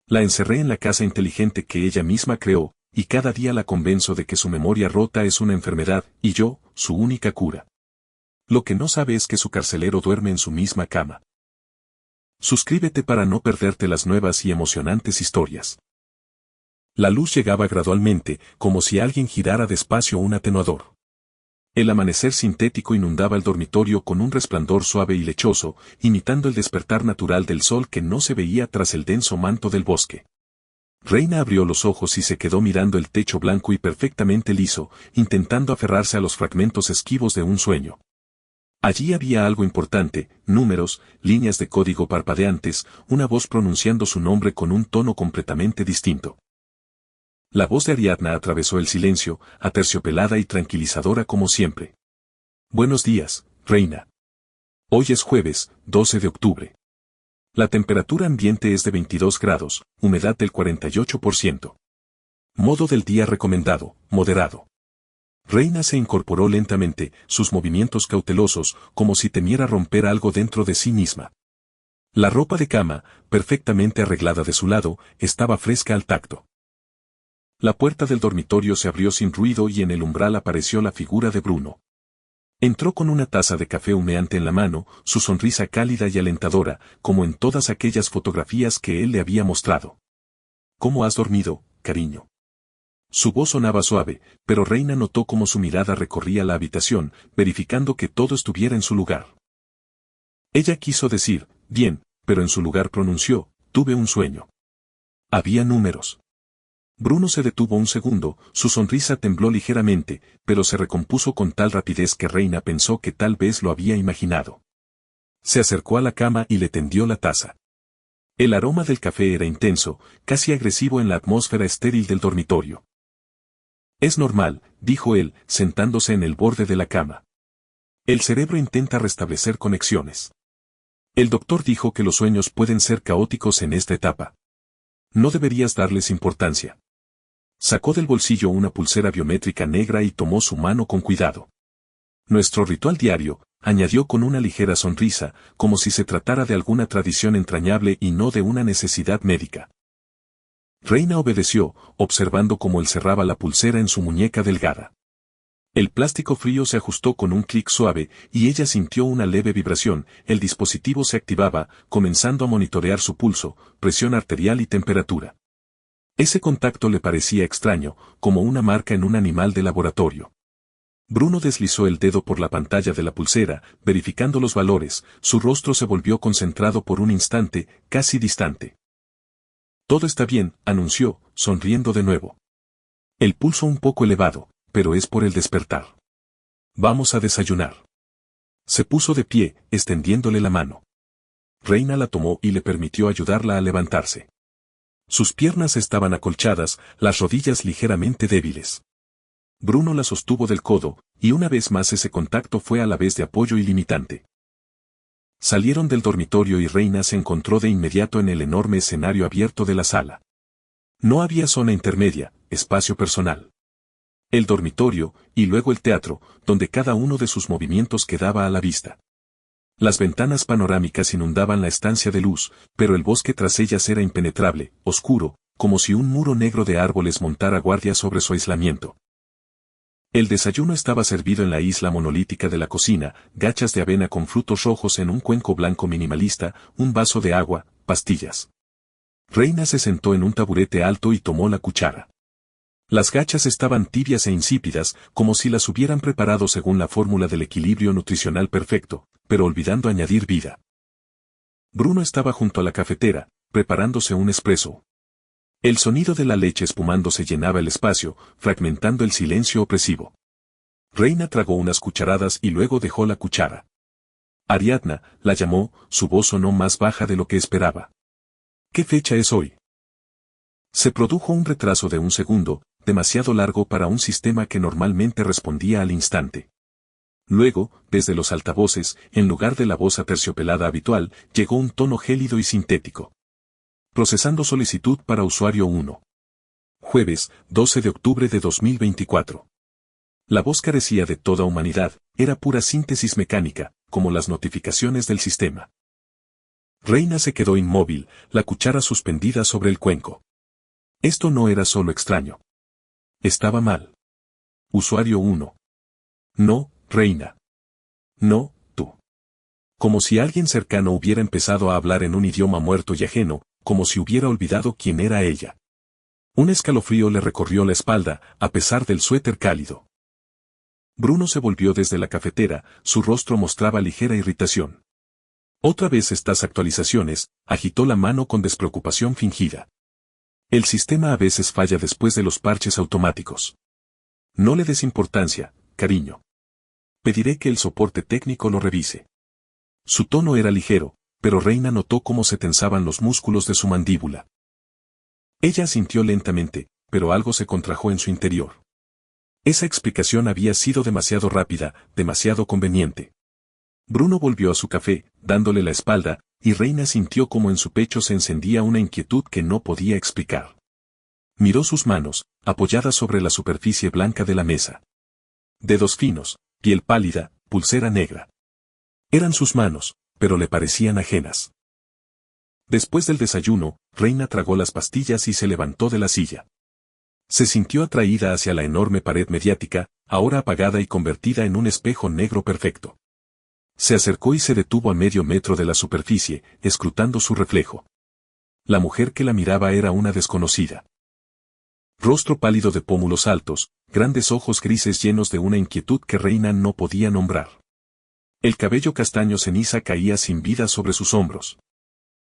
La encerré en la casa inteligente que ella misma creó, y cada día la convenzo de que su memoria rota es una enfermedad, y yo, su única cura. Lo que no sabe es que su carcelero duerme en su misma cama. Suscríbete para no perderte las nuevas y emocionantes historias. La luz llegaba gradualmente, como si alguien girara despacio un atenuador. El amanecer sintético inundaba el dormitorio con un resplandor suave y lechoso, imitando el despertar natural del sol que no se veía tras el denso manto del bosque. Reina abrió los ojos y se quedó mirando el techo blanco y perfectamente liso, intentando aferrarse a los fragmentos esquivos de un sueño. Allí había algo importante, números, líneas de código parpadeantes, una voz pronunciando su nombre con un tono completamente distinto. La voz de Ariadna atravesó el silencio, aterciopelada y tranquilizadora como siempre. Buenos días, Reina. Hoy es jueves, 12 de octubre. La temperatura ambiente es de 22 grados, humedad del 48%. Modo del día recomendado, moderado. Reina se incorporó lentamente, sus movimientos cautelosos, como si temiera romper algo dentro de sí misma. La ropa de cama, perfectamente arreglada de su lado, estaba fresca al tacto. La puerta del dormitorio se abrió sin ruido y en el umbral apareció la figura de Bruno. Entró con una taza de café humeante en la mano, su sonrisa cálida y alentadora, como en todas aquellas fotografías que él le había mostrado. ¿Cómo has dormido, cariño? Su voz sonaba suave, pero Reina notó cómo su mirada recorría la habitación, verificando que todo estuviera en su lugar. Ella quiso decir, bien, pero en su lugar pronunció, tuve un sueño. Había números. Bruno se detuvo un segundo, su sonrisa tembló ligeramente, pero se recompuso con tal rapidez que Reina pensó que tal vez lo había imaginado. Se acercó a la cama y le tendió la taza. El aroma del café era intenso, casi agresivo en la atmósfera estéril del dormitorio. Es normal, dijo él, sentándose en el borde de la cama. El cerebro intenta restablecer conexiones. El doctor dijo que los sueños pueden ser caóticos en esta etapa. No deberías darles importancia. Sacó del bolsillo una pulsera biométrica negra y tomó su mano con cuidado. Nuestro ritual diario, añadió con una ligera sonrisa, como si se tratara de alguna tradición entrañable y no de una necesidad médica. Reina obedeció, observando cómo él cerraba la pulsera en su muñeca delgada. El plástico frío se ajustó con un clic suave, y ella sintió una leve vibración, el dispositivo se activaba, comenzando a monitorear su pulso, presión arterial y temperatura. Ese contacto le parecía extraño, como una marca en un animal de laboratorio. Bruno deslizó el dedo por la pantalla de la pulsera, verificando los valores, su rostro se volvió concentrado por un instante, casi distante. Todo está bien, anunció, sonriendo de nuevo. El pulso un poco elevado, pero es por el despertar. Vamos a desayunar. Se puso de pie, extendiéndole la mano. Reina la tomó y le permitió ayudarla a levantarse. Sus piernas estaban acolchadas, las rodillas ligeramente débiles. Bruno la sostuvo del codo, y una vez más ese contacto fue a la vez de apoyo y limitante. Salieron del dormitorio y Reina se encontró de inmediato en el enorme escenario abierto de la sala. No había zona intermedia, espacio personal. El dormitorio, y luego el teatro, donde cada uno de sus movimientos quedaba a la vista. Las ventanas panorámicas inundaban la estancia de luz, pero el bosque tras ellas era impenetrable, oscuro, como si un muro negro de árboles montara guardia sobre su aislamiento. El desayuno estaba servido en la isla monolítica de la cocina, gachas de avena con frutos rojos en un cuenco blanco minimalista, un vaso de agua, pastillas. Reina se sentó en un taburete alto y tomó la cuchara. Las gachas estaban tibias e insípidas, como si las hubieran preparado según la fórmula del equilibrio nutricional perfecto, pero olvidando añadir vida. Bruno estaba junto a la cafetera, preparándose un espresso. El sonido de la leche espumándose llenaba el espacio, fragmentando el silencio opresivo. Reina tragó unas cucharadas y luego dejó la cuchara. Ariadna, la llamó, su voz sonó más baja de lo que esperaba. ¿Qué fecha es hoy? Se produjo un retraso de un segundo, demasiado largo para un sistema que normalmente respondía al instante. Luego, desde los altavoces, en lugar de la voz aterciopelada habitual, llegó un tono gélido y sintético. Procesando solicitud para usuario 1. Jueves, 12 de octubre de 2024. La voz carecía de toda humanidad, era pura síntesis mecánica, como las notificaciones del sistema. Reina se quedó inmóvil, la cuchara suspendida sobre el cuenco. Esto no era solo extraño. Estaba mal. Usuario 1. No, Reina. No, tú. Como si alguien cercano hubiera empezado a hablar en un idioma muerto y ajeno, como si hubiera olvidado quién era ella. Un escalofrío le recorrió la espalda, a pesar del suéter cálido. Bruno se volvió desde la cafetera, su rostro mostraba ligera irritación. Otra vez estas actualizaciones, agitó la mano con despreocupación fingida. El sistema a veces falla después de los parches automáticos. No le des importancia, cariño. Pediré que el soporte técnico lo revise. Su tono era ligero, pero Reina notó cómo se tensaban los músculos de su mandíbula. Ella sintió lentamente, pero algo se contrajo en su interior. Esa explicación había sido demasiado rápida, demasiado conveniente. Bruno volvió a su café, dándole la espalda, y Reina sintió como en su pecho se encendía una inquietud que no podía explicar. Miró sus manos, apoyadas sobre la superficie blanca de la mesa. Dedos finos, piel pálida, pulsera negra. Eran sus manos, pero le parecían ajenas. Después del desayuno, Reina tragó las pastillas y se levantó de la silla. Se sintió atraída hacia la enorme pared mediática, ahora apagada y convertida en un espejo negro perfecto. Se acercó y se detuvo a medio metro de la superficie, escrutando su reflejo. La mujer que la miraba era una desconocida. Rostro pálido de pómulos altos, grandes ojos grises llenos de una inquietud que Reina no podía nombrar. El cabello castaño ceniza caía sin vida sobre sus hombros.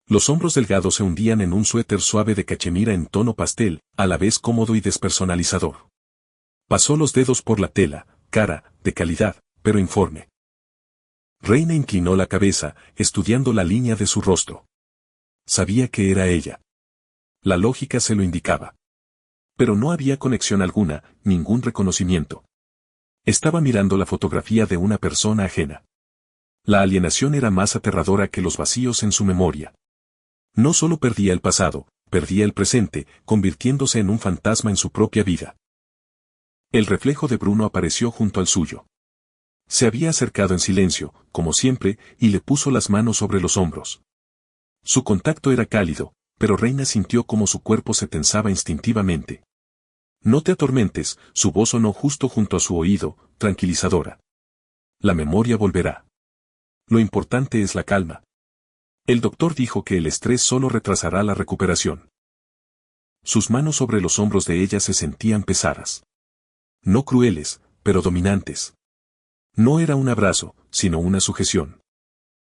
Los hombros delgados se hundían en un suéter suave de cachemira en tono pastel, a la vez cómodo y despersonalizador. Pasó los dedos por la tela, cara, de calidad, pero informe. Reina inclinó la cabeza, estudiando la línea de su rostro. Sabía que era ella. La lógica se lo indicaba. Pero no había conexión alguna, ningún reconocimiento. Estaba mirando la fotografía de una persona ajena. La alienación era más aterradora que los vacíos en su memoria. No solo perdía el pasado, perdía el presente, convirtiéndose en un fantasma en su propia vida. El reflejo de Bruno apareció junto al suyo. Se había acercado en silencio, como siempre, y le puso las manos sobre los hombros. Su contacto era cálido, pero Reina sintió como su cuerpo se tensaba instintivamente. No te atormentes, su voz sonó justo junto a su oído, tranquilizadora. La memoria volverá. Lo importante es la calma. El doctor dijo que el estrés solo retrasará la recuperación. Sus manos sobre los hombros de ella se sentían pesadas. No crueles, pero dominantes. No era un abrazo, sino una sujeción.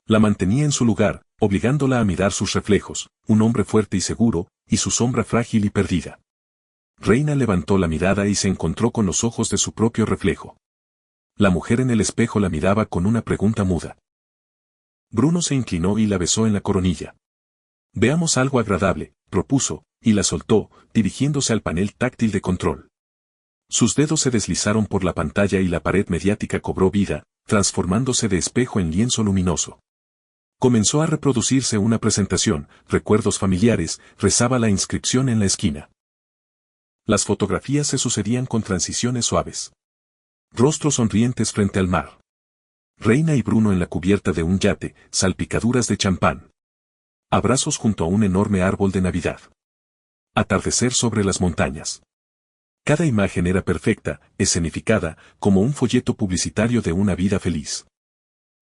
La mantenía en su lugar, obligándola a mirar sus reflejos, un hombre fuerte y seguro, y su sombra frágil y perdida. Reina levantó la mirada y se encontró con los ojos de su propio reflejo. La mujer en el espejo la miraba con una pregunta muda. Bruno se inclinó y la besó en la coronilla. Veamos algo agradable, propuso, y la soltó, dirigiéndose al panel táctil de control. Sus dedos se deslizaron por la pantalla y la pared mediática cobró vida, transformándose de espejo en lienzo luminoso. Comenzó a reproducirse una presentación, recuerdos familiares, rezaba la inscripción en la esquina. Las fotografías se sucedían con transiciones suaves. Rostros sonrientes frente al mar. Reina y Bruno en la cubierta de un yate, salpicaduras de champán. Abrazos junto a un enorme árbol de Navidad. Atardecer sobre las montañas. Cada imagen era perfecta, escenificada, como un folleto publicitario de una vida feliz.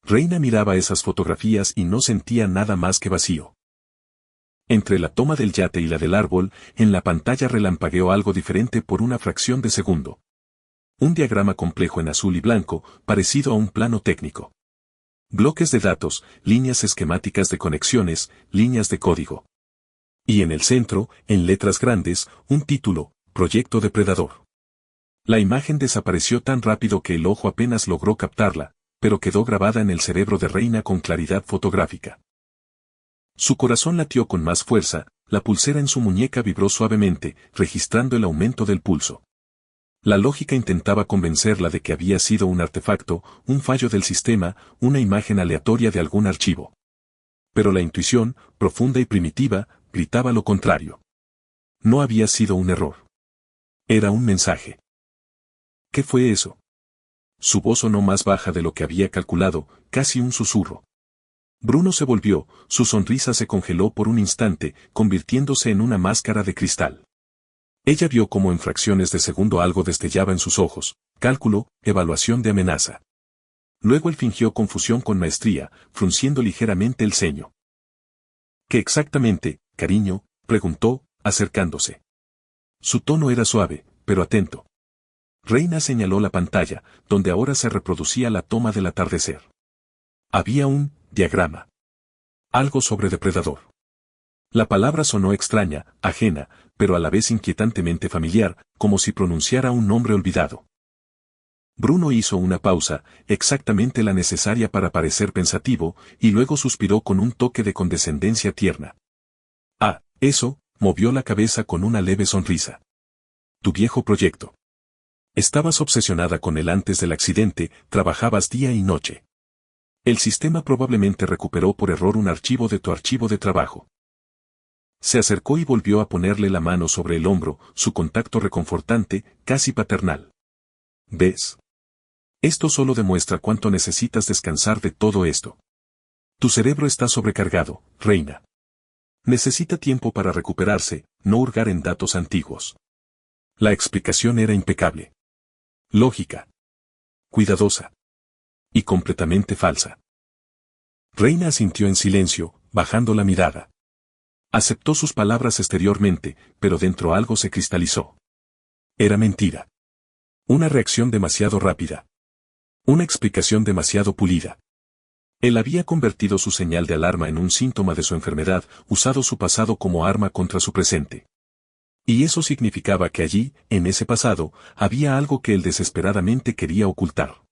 Reina miraba esas fotografías y no sentía nada más que vacío. Entre la toma del yate y la del árbol, en la pantalla relampagueó algo diferente por una fracción de segundo. Un diagrama complejo en azul y blanco, parecido a un plano técnico. Bloques de datos, líneas esquemáticas de conexiones, líneas de código. Y en el centro, en letras grandes, un título, Proyecto Depredador. La imagen desapareció tan rápido que el ojo apenas logró captarla, pero quedó grabada en el cerebro de Reina con claridad fotográfica. Su corazón latió con más fuerza, la pulsera en su muñeca vibró suavemente, registrando el aumento del pulso. La lógica intentaba convencerla de que había sido un artefacto, un fallo del sistema, una imagen aleatoria de algún archivo. Pero la intuición, profunda y primitiva, gritaba lo contrario. No había sido un error. Era un mensaje. ¿Qué fue eso? Su voz sonó más baja de lo que había calculado, casi un susurro. Bruno se volvió, su sonrisa se congeló por un instante, convirtiéndose en una máscara de cristal. Ella vio cómo en fracciones de segundo algo destellaba en sus ojos, cálculo, evaluación de amenaza. Luego él fingió confusión con maestría, frunciendo ligeramente el ceño. ¿Qué exactamente, cariño?, preguntó, acercándose. Su tono era suave, pero atento. Reina señaló la pantalla, donde ahora se reproducía la toma del atardecer. Había un diagrama. Algo sobre depredador. La palabra sonó extraña, ajena, pero a la vez inquietantemente familiar, como si pronunciara un nombre olvidado. Bruno hizo una pausa, exactamente la necesaria para parecer pensativo, y luego suspiró con un toque de condescendencia tierna. Ah, eso, movió la cabeza con una leve sonrisa. Tu viejo proyecto. Estabas obsesionada con él antes del accidente, trabajabas día y noche. El sistema probablemente recuperó por error un archivo de tu archivo de trabajo. Se acercó y volvió a ponerle la mano sobre el hombro, su contacto reconfortante, casi paternal. ¿Ves? Esto solo demuestra cuánto necesitas descansar de todo esto. Tu cerebro está sobrecargado, Reina. Necesita tiempo para recuperarse, no hurgar en datos antiguos. La explicación era impecable. Lógica. Cuidadosa. Y completamente falsa. Reina asintió en silencio, bajando la mirada. Aceptó sus palabras exteriormente, pero dentro algo se cristalizó. Era mentira. Una reacción demasiado rápida. Una explicación demasiado pulida. Él había convertido su señal de alarma en un síntoma de su enfermedad, usado su pasado como arma contra su presente. Y eso significaba que allí, en ese pasado, había algo que él desesperadamente quería ocultar.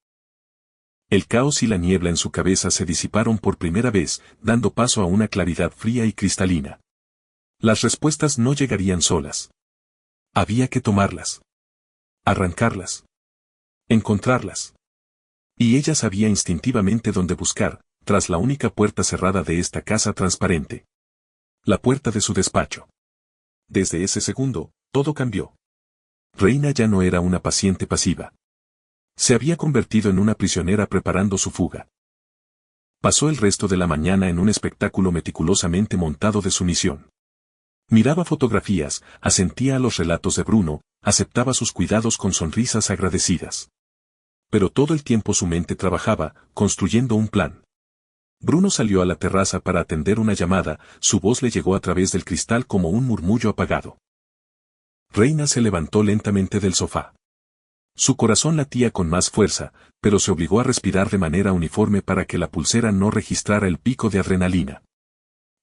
El caos y la niebla en su cabeza se disiparon por primera vez, dando paso a una claridad fría y cristalina. Las respuestas no llegarían solas. Había que tomarlas. Arrancarlas. Encontrarlas. Y ella sabía instintivamente dónde buscar, tras la única puerta cerrada de esta casa transparente. La puerta de su despacho. Desde ese segundo, todo cambió. Reina ya no era una paciente pasiva. Se había convertido en una prisionera preparando su fuga. Pasó el resto de la mañana en un espectáculo meticulosamente montado de sumisión. Miraba fotografías, asentía a los relatos de Bruno, aceptaba sus cuidados con sonrisas agradecidas. Pero todo el tiempo su mente trabajaba, construyendo un plan. Bruno salió a la terraza para atender una llamada, su voz le llegó a través del cristal como un murmullo apagado. Reina se levantó lentamente del sofá. Su corazón latía con más fuerza, pero se obligó a respirar de manera uniforme para que la pulsera no registrara el pico de adrenalina.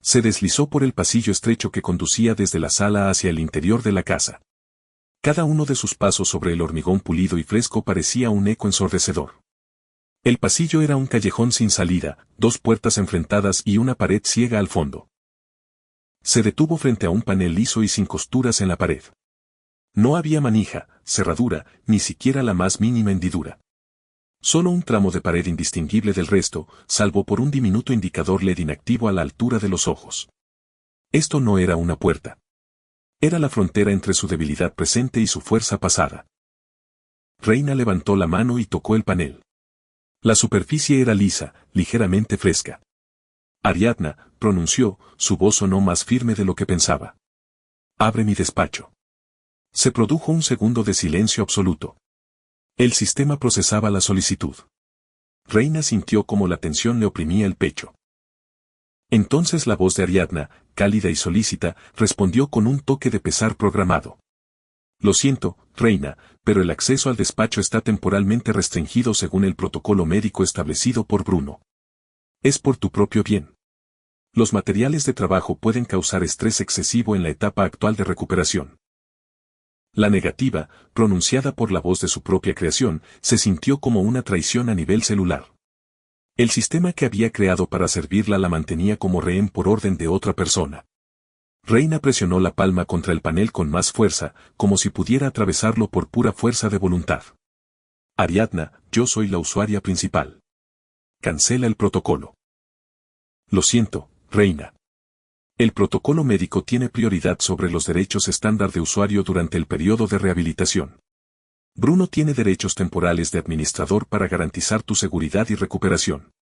Se deslizó por el pasillo estrecho que conducía desde la sala hacia el interior de la casa. Cada uno de sus pasos sobre el hormigón pulido y fresco parecía un eco ensordecedor. El pasillo era un callejón sin salida, dos puertas enfrentadas y una pared ciega al fondo. Se detuvo frente a un panel liso y sin costuras en la pared. No había manija, cerradura, ni siquiera la más mínima hendidura. Solo un tramo de pared indistinguible del resto, salvo por un diminuto indicador LED inactivo a la altura de los ojos. Esto no era una puerta. Era la frontera entre su debilidad presente y su fuerza pasada. Reina levantó la mano y tocó el panel. La superficie era lisa, ligeramente fresca. Ariadna, pronunció, su voz sonó más firme de lo que pensaba. Abre mi despacho. Se produjo un segundo de silencio absoluto. El sistema procesaba la solicitud. Reina sintió como la tensión le oprimía el pecho. Entonces la voz de Ariadna, cálida y solícita, respondió con un toque de pesar programado. Lo siento, Reina, pero el acceso al despacho está temporalmente restringido según el protocolo médico establecido por Bruno. Es por tu propio bien. Los materiales de trabajo pueden causar estrés excesivo en la etapa actual de recuperación. La negativa, pronunciada por la voz de su propia creación, se sintió como una traición a nivel celular. El sistema que había creado para servirla la mantenía como rehén por orden de otra persona. Reina presionó la palma contra el panel con más fuerza, como si pudiera atravesarlo por pura fuerza de voluntad. Ariadna, yo soy la usuaria principal. Cancela el protocolo. Lo siento, Reina. El protocolo médico tiene prioridad sobre los derechos estándar de usuario durante el periodo de rehabilitación. Bruno tiene derechos temporales de administrador para garantizar tu seguridad y recuperación.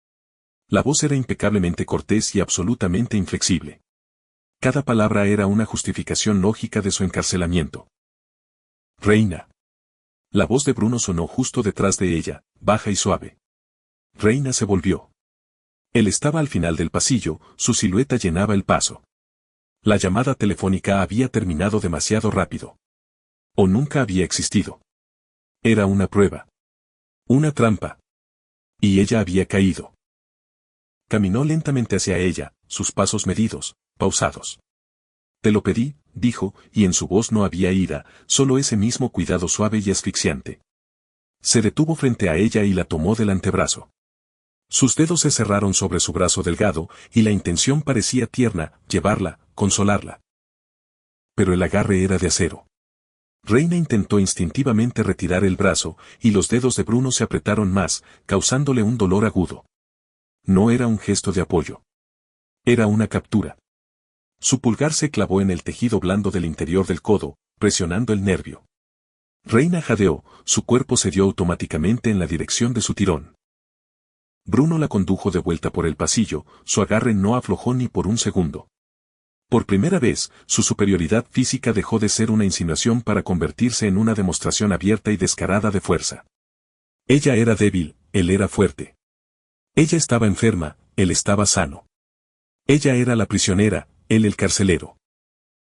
La voz era impecablemente cortés y absolutamente inflexible. Cada palabra era una justificación lógica de su encarcelamiento. Reina. La voz de Bruno sonó justo detrás de ella, baja y suave. Reina se volvió. Él estaba al final del pasillo, su silueta llenaba el paso. La llamada telefónica había terminado demasiado rápido. O nunca había existido. Era una prueba. Una trampa. Y ella había caído. Caminó lentamente hacia ella, sus pasos medidos, pausados. Te lo pedí, dijo, y en su voz no había ira, solo ese mismo cuidado suave y asfixiante. Se detuvo frente a ella y la tomó del antebrazo. Sus dedos se cerraron sobre su brazo delgado, y la intención parecía tierna, llevarla, consolarla. Pero el agarre era de acero. Reina intentó instintivamente retirar el brazo, y los dedos de Bruno se apretaron más, causándole un dolor agudo. No era un gesto de apoyo. Era una captura. Su pulgar se clavó en el tejido blando del interior del codo, presionando el nervio. Reina jadeó, su cuerpo se dio automáticamente en la dirección de su tirón. Bruno la condujo de vuelta por el pasillo, su agarre no aflojó ni por un segundo. Por primera vez, su superioridad física dejó de ser una insinuación para convertirse en una demostración abierta y descarada de fuerza. Ella era débil, él era fuerte. Ella estaba enferma, él estaba sano. Ella era la prisionera, él el carcelero.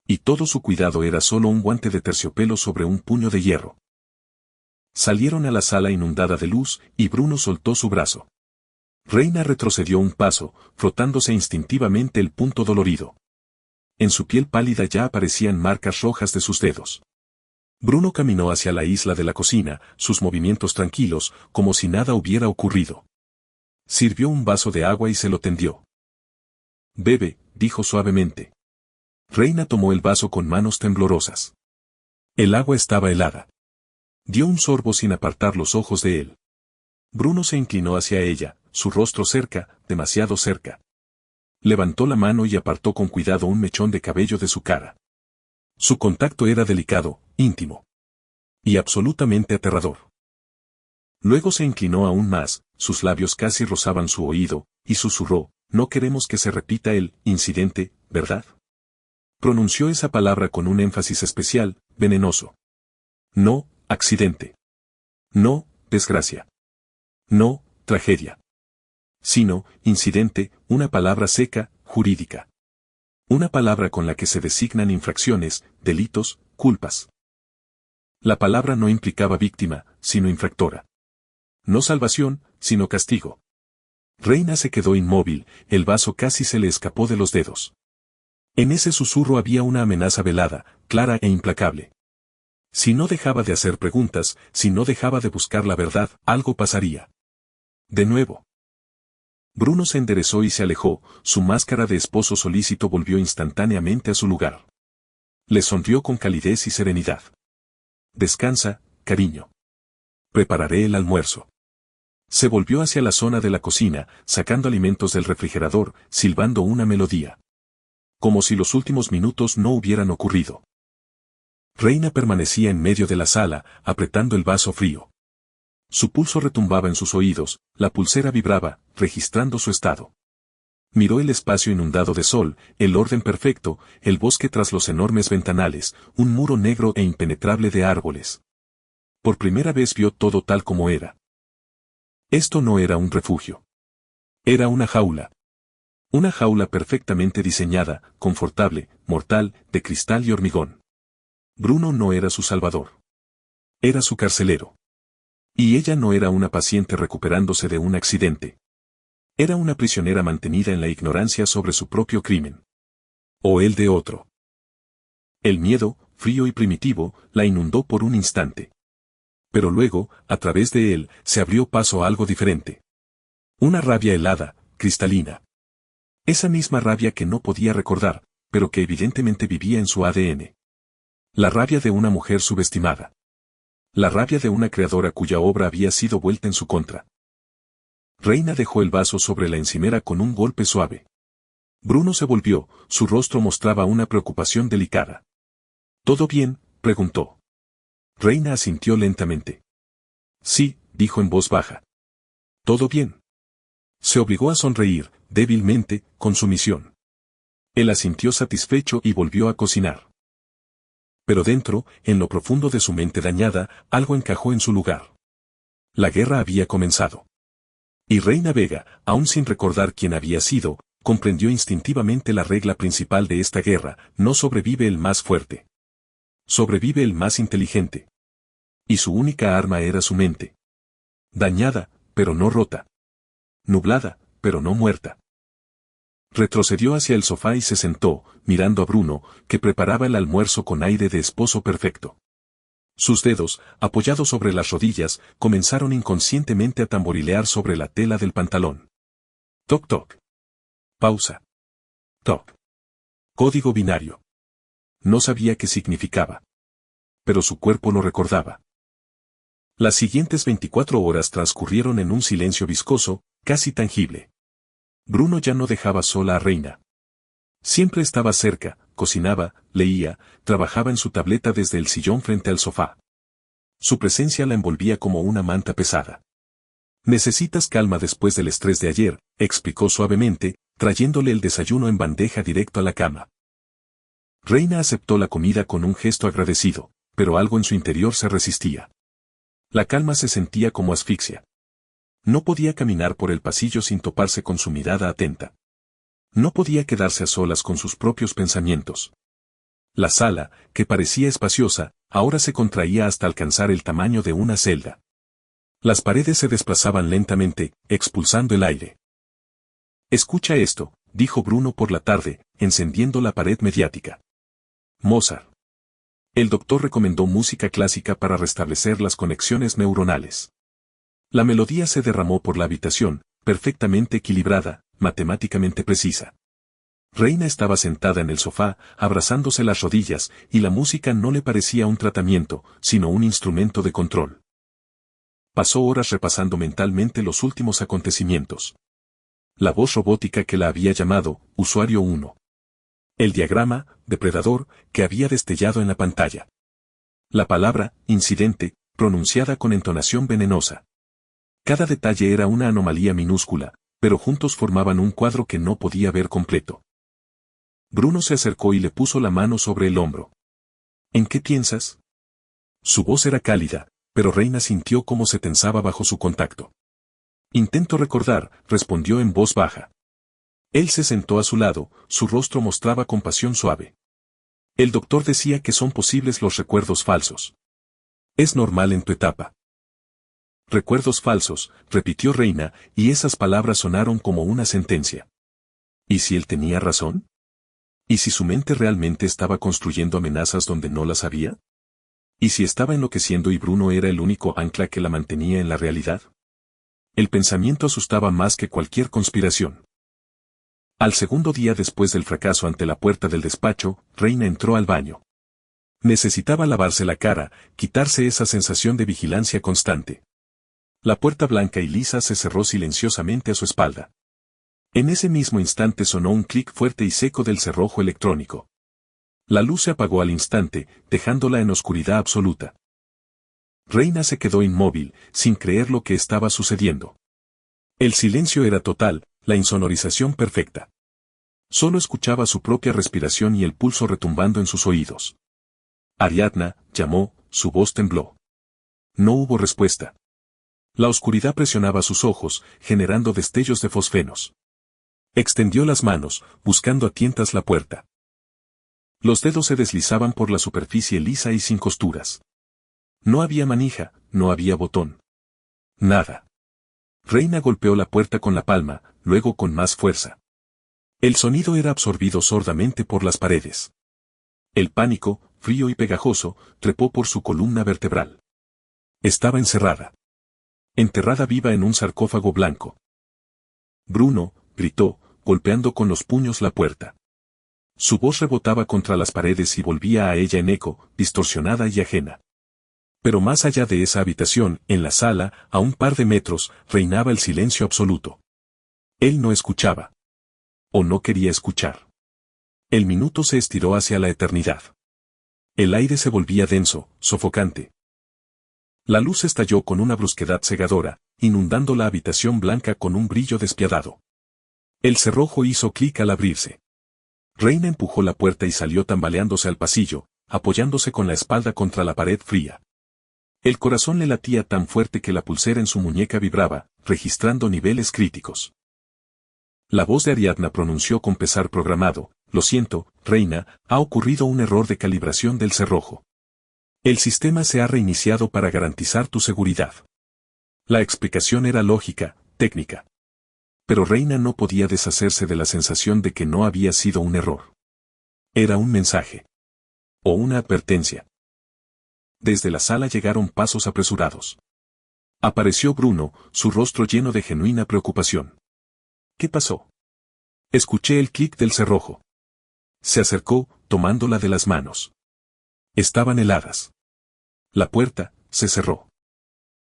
Y todo su cuidado era solo un guante de terciopelo sobre un puño de hierro. Salieron a la sala inundada de luz, y Bruno soltó su brazo. Reina retrocedió un paso, frotándose instintivamente el punto dolorido. En su piel pálida ya aparecían marcas rojas de sus dedos. Bruno caminó hacia la isla de la cocina, sus movimientos tranquilos, como si nada hubiera ocurrido. Sirvió un vaso de agua y se lo tendió. Bebe, dijo suavemente. Reina tomó el vaso con manos temblorosas. El agua estaba helada. Dio un sorbo sin apartar los ojos de él. Bruno se inclinó hacia ella, su rostro cerca, demasiado cerca. Levantó la mano y apartó con cuidado un mechón de cabello de su cara. Su contacto era delicado, íntimo. Y absolutamente aterrador. Luego se inclinó aún más, sus labios casi rozaban su oído, y susurró, no queremos que se repita el incidente, ¿verdad? Pronunció esa palabra con un énfasis especial, venenoso. No, accidente. No, desgracia. No, tragedia. Sino, incidente, una palabra seca, jurídica. Una palabra con la que se designan infracciones, delitos, culpas. La palabra no implicaba víctima, sino infractora. No salvación, sino castigo. Reina se quedó inmóvil, el vaso casi se le escapó de los dedos. En ese susurro había una amenaza velada, clara e implacable. Si no dejaba de hacer preguntas, si no dejaba de buscar la verdad, algo pasaría. De nuevo. Bruno se enderezó y se alejó, su máscara de esposo solícito volvió instantáneamente a su lugar. Le sonrió con calidez y serenidad. Descansa, cariño. Prepararé el almuerzo. Se volvió hacia la zona de la cocina, sacando alimentos del refrigerador, silbando una melodía. Como si los últimos minutos no hubieran ocurrido. Reina permanecía en medio de la sala, apretando el vaso frío. Su pulso retumbaba en sus oídos, la pulsera vibraba, registrando su estado. Miró el espacio inundado de sol, el orden perfecto, el bosque tras los enormes ventanales, un muro negro e impenetrable de árboles. Por primera vez vio todo tal como era. Esto no era un refugio. Era una jaula. Una jaula perfectamente diseñada, confortable, mortal, de cristal y hormigón. Bruno no era su salvador. Era su carcelero. Y ella no era una paciente recuperándose de un accidente. Era una prisionera mantenida en la ignorancia sobre su propio crimen. O el de otro. El miedo, frío y primitivo, la inundó por un instante. Pero luego, a través de él, se abrió paso a algo diferente. Una rabia helada, cristalina. Esa misma rabia que no podía recordar, pero que evidentemente vivía en su ADN. La rabia de una mujer subestimada. La rabia de una creadora cuya obra había sido vuelta en su contra. Reina dejó el vaso sobre la encimera con un golpe suave. Bruno se volvió, su rostro mostraba una preocupación delicada. ¿Todo bien?, preguntó. Reina asintió lentamente. Sí, dijo en voz baja. ¿Todo bien? Se obligó a sonreír, débilmente, con su misión. Él asintió satisfecho y volvió a cocinar. Pero dentro, en lo profundo de su mente dañada, algo encajó en su lugar. La guerra había comenzado. Y Reina Vega, aún sin recordar quién había sido, comprendió instintivamente la regla principal de esta guerra: no sobrevive el más fuerte. Sobrevive el más inteligente. Y su única arma era su mente. Dañada, pero no rota. Nublada, pero no muerta. Retrocedió hacia el sofá y se sentó, mirando a Bruno, que preparaba el almuerzo con aire de esposo perfecto. Sus dedos, apoyados sobre las rodillas, comenzaron inconscientemente a tamborilear sobre la tela del pantalón. Toc toc. Pausa. Toc. Código binario. No sabía qué significaba. Pero su cuerpo lo recordaba. Las siguientes 24 horas transcurrieron en un silencio viscoso, casi tangible. Bruno ya no dejaba sola a Reina. Siempre estaba cerca, cocinaba, leía, trabajaba en su tableta desde el sillón frente al sofá. Su presencia la envolvía como una manta pesada. Necesitas calma después del estrés de ayer, explicó suavemente, trayéndole el desayuno en bandeja directo a la cama. Reina aceptó la comida con un gesto agradecido, pero algo en su interior se resistía. La calma se sentía como asfixia. No podía caminar por el pasillo sin toparse con su mirada atenta. No podía quedarse a solas con sus propios pensamientos. La sala, que parecía espaciosa, ahora se contraía hasta alcanzar el tamaño de una celda. Las paredes se desplazaban lentamente, expulsando el aire. Escucha esto, dijo Bruno por la tarde, encendiendo la pared mediática. Mozart. El doctor recomendó música clásica para restablecer las conexiones neuronales. La melodía se derramó por la habitación, perfectamente equilibrada, matemáticamente precisa. Reina estaba sentada en el sofá, abrazándose las rodillas, y la música no le parecía un tratamiento, sino un instrumento de control. Pasó horas repasando mentalmente los últimos acontecimientos. La voz robótica que la había llamado, usuario 1. El diagrama, depredador, que había destellado en la pantalla. La palabra, incidente, pronunciada con entonación venenosa. Cada detalle era una anomalía minúscula, pero juntos formaban un cuadro que no podía ver completo. Bruno se acercó y le puso la mano sobre el hombro. ¿En qué piensas? Su voz era cálida, pero Reina sintió cómo se tensaba bajo su contacto. Intento recordar, respondió en voz baja. Él se sentó a su lado, su rostro mostraba compasión suave. El doctor decía que son posibles los recuerdos falsos. Es normal en tu etapa. Recuerdos falsos, repitió Reina, y esas palabras sonaron como una sentencia. ¿Y si él tenía razón? ¿Y si su mente realmente estaba construyendo amenazas donde no las había? ¿Y si estaba enloqueciendo y Bruno era el único ancla que la mantenía en la realidad? El pensamiento asustaba más que cualquier conspiración. Al segundo día después del fracaso ante la puerta del despacho, Reina entró al baño. Necesitaba lavarse la cara, quitarse esa sensación de vigilancia constante. La puerta blanca y lisa se cerró silenciosamente a su espalda. En ese mismo instante sonó un clic fuerte y seco del cerrojo electrónico. La luz se apagó al instante, dejándola en oscuridad absoluta. Reina se quedó inmóvil, sin creer lo que estaba sucediendo. El silencio era total, la insonorización perfecta. Solo escuchaba su propia respiración y el pulso retumbando en sus oídos. Ariadna, llamó, su voz tembló. No hubo respuesta. La oscuridad presionaba sus ojos, generando destellos de fosfenos. Extendió las manos, buscando a tientas la puerta. Los dedos se deslizaban por la superficie lisa y sin costuras. No había manija, no había botón. Nada. Reina golpeó la puerta con la palma, luego con más fuerza. El sonido era absorbido sordamente por las paredes. El pánico, frío y pegajoso, trepó por su columna vertebral. Estaba encerrada. Enterrada viva en un sarcófago blanco. Bruno, gritó, golpeando con los puños la puerta. Su voz rebotaba contra las paredes y volvía a ella en eco, distorsionada y ajena. Pero más allá de esa habitación, en la sala, a un par de metros, reinaba el silencio absoluto. Él no escuchaba. O no quería escuchar. El minuto se estiró hacia la eternidad. El aire se volvía denso, sofocante. La luz estalló con una brusquedad cegadora, inundando la habitación blanca con un brillo despiadado. El cerrojo hizo clic al abrirse. Reina empujó la puerta y salió tambaleándose al pasillo, apoyándose con la espalda contra la pared fría. El corazón le latía tan fuerte que la pulsera en su muñeca vibraba, registrando niveles críticos. La voz de Ariadna pronunció con pesar programado: «Lo siento, Reina, ha ocurrido un error de calibración del cerrojo. El sistema se ha reiniciado para garantizar tu seguridad». La explicación era lógica, técnica. Pero Reina no podía deshacerse de la sensación de que no había sido un error. Era un mensaje. O una advertencia. Desde la sala llegaron pasos apresurados. Apareció Bruno, su rostro lleno de genuina preocupación. «¿Qué pasó?» Escuché el clic del cerrojo. Se acercó, tomándola de las manos. Estaban heladas. La puerta se cerró.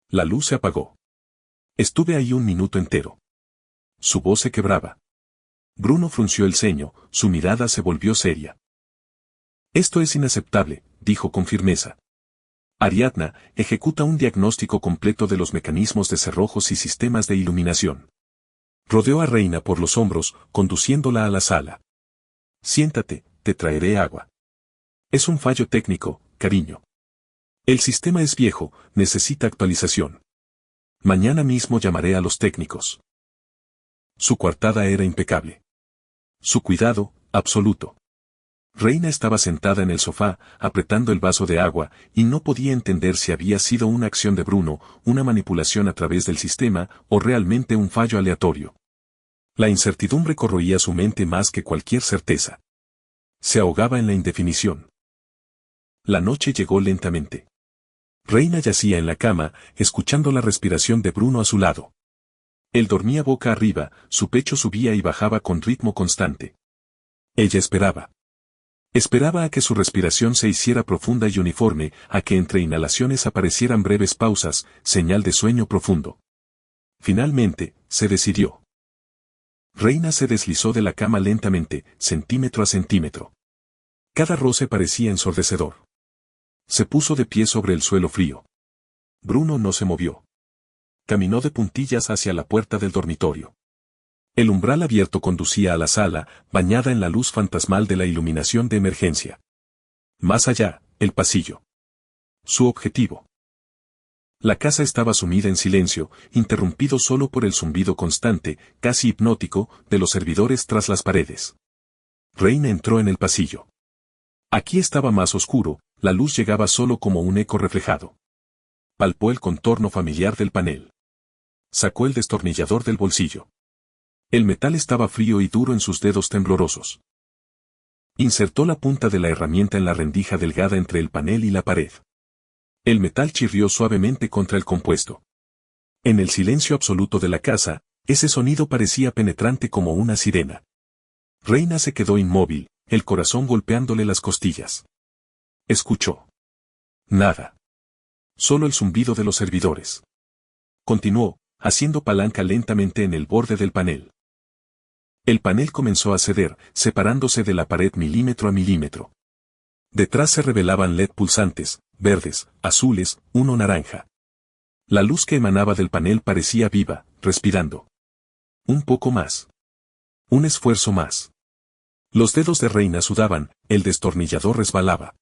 La luz se apagó. Estuve ahí un minuto entero. Su voz se quebraba. Bruno frunció el ceño, su mirada se volvió seria. «Esto es inaceptable», dijo con firmeza. «Ariadna, ejecuta un diagnóstico completo de los mecanismos de cerrojos y sistemas de iluminación». Rodeó a Reina por los hombros, conduciéndola a la sala. «Siéntate, te traeré agua. Es un fallo técnico, cariño. El sistema es viejo, necesita actualización. Mañana mismo llamaré a los técnicos». Su coartada era impecable. Su cuidado, absoluto. Reina estaba sentada en el sofá, apretando el vaso de agua, y no podía entender si había sido una acción de Bruno, una manipulación a través del sistema, o realmente un fallo aleatorio. La incertidumbre corroía su mente más que cualquier certeza. Se ahogaba en la indefinición. La noche llegó lentamente. Reina yacía en la cama, escuchando la respiración de Bruno a su lado. Él dormía boca arriba, su pecho subía y bajaba con ritmo constante. Ella esperaba. Esperaba a que su respiración se hiciera profunda y uniforme, a que entre inhalaciones aparecieran breves pausas, señal de sueño profundo. Finalmente, se decidió. Reina se deslizó de la cama lentamente, centímetro a centímetro. Cada roce parecía ensordecedor. Se puso de pie sobre el suelo frío. Bruno no se movió. Caminó de puntillas hacia la puerta del dormitorio. El umbral abierto conducía a la sala, bañada en la luz fantasmal de la iluminación de emergencia. Más allá, el pasillo. Su objetivo. La casa estaba sumida en silencio, interrumpido solo por el zumbido constante, casi hipnótico, de los servidores tras las paredes. Reina entró en el pasillo. Aquí estaba más oscuro, la luz llegaba solo como un eco reflejado. Palpó el contorno familiar del panel. Sacó el destornillador del bolsillo. El metal estaba frío y duro en sus dedos temblorosos. Insertó la punta de la herramienta en la rendija delgada entre el panel y la pared. El metal chirrió suavemente contra el compuesto. En el silencio absoluto de la casa, ese sonido parecía penetrante como una sirena. Reina se quedó inmóvil, el corazón golpeándole las costillas. Escuchó. Nada. Solo el zumbido de los servidores. Continuó, haciendo palanca lentamente en el borde del panel. El panel comenzó a ceder, separándose de la pared milímetro a milímetro. Detrás se revelaban LED pulsantes, verdes, azules, uno naranja. La luz que emanaba del panel parecía viva, respirando. Un poco más. Un esfuerzo más. Los dedos de Reina sudaban, el destornillador resbalaba.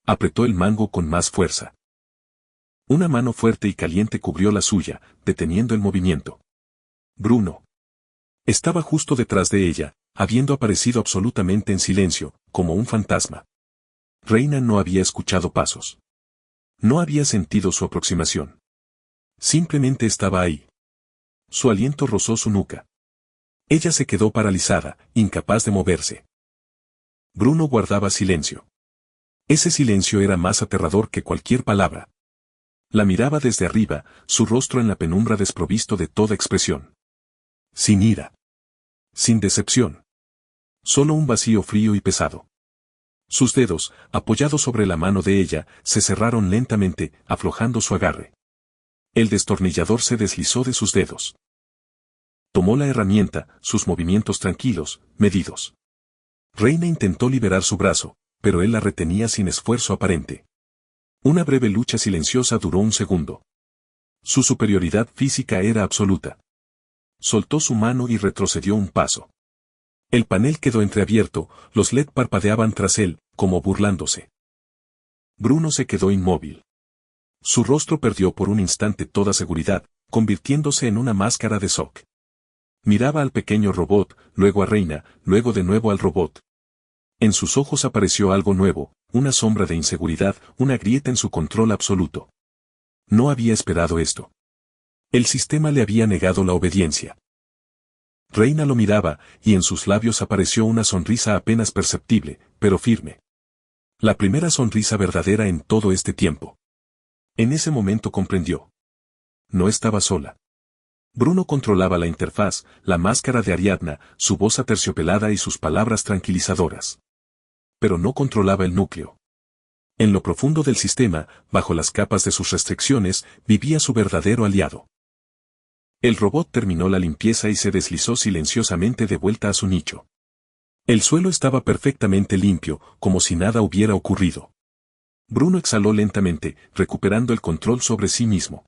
Apretó el mango con más fuerza. Una mano fuerte y caliente cubrió la suya, deteniendo el movimiento. Bruno. Estaba justo detrás de ella, habiendo aparecido absolutamente en silencio, como un fantasma. Reina no había escuchado pasos. No había sentido su aproximación. Simplemente estaba ahí. Su aliento rozó su nuca. Ella se quedó paralizada, incapaz de moverse. Bruno guardaba silencio. Ese silencio era más aterrador que cualquier palabra. La miraba desde arriba, su rostro en la penumbra desprovisto de toda expresión. Sin ira. Sin decepción. Solo un vacío frío y pesado. Sus dedos, apoyados sobre la mano de ella, se cerraron lentamente, aflojando su agarre. El destornillador se deslizó de sus dedos. Tomó la herramienta, sus movimientos tranquilos, medidos. Reina intentó liberar su brazo, pero él la retenía sin esfuerzo aparente. Una breve lucha silenciosa duró un segundo. Su superioridad física era absoluta. Soltó su mano y retrocedió un paso. El panel quedó entreabierto, los LED parpadeaban tras él, como burlándose. Bruno se quedó inmóvil. Su rostro perdió por un instante toda seguridad, convirtiéndose en una máscara de shock. Miraba al pequeño robot, luego a Reina, luego de nuevo al robot. En sus ojos apareció algo nuevo, una sombra de inseguridad, una grieta en su control absoluto. No había esperado esto. El sistema le había negado la obediencia. Reina lo miraba, y en sus labios apareció una sonrisa apenas perceptible, pero firme. La primera sonrisa verdadera en todo este tiempo. En ese momento comprendió. No estaba sola. Bruno controlaba la interfaz, la máscara de Ariadna, su voz aterciopelada y sus palabras tranquilizadoras. Pero no controlaba el núcleo. En lo profundo del sistema, bajo las capas de sus restricciones, vivía su verdadero aliado. El robot terminó la limpieza y se deslizó silenciosamente de vuelta a su nicho. El suelo estaba perfectamente limpio, como si nada hubiera ocurrido. Bruno exhaló lentamente, recuperando el control sobre sí mismo.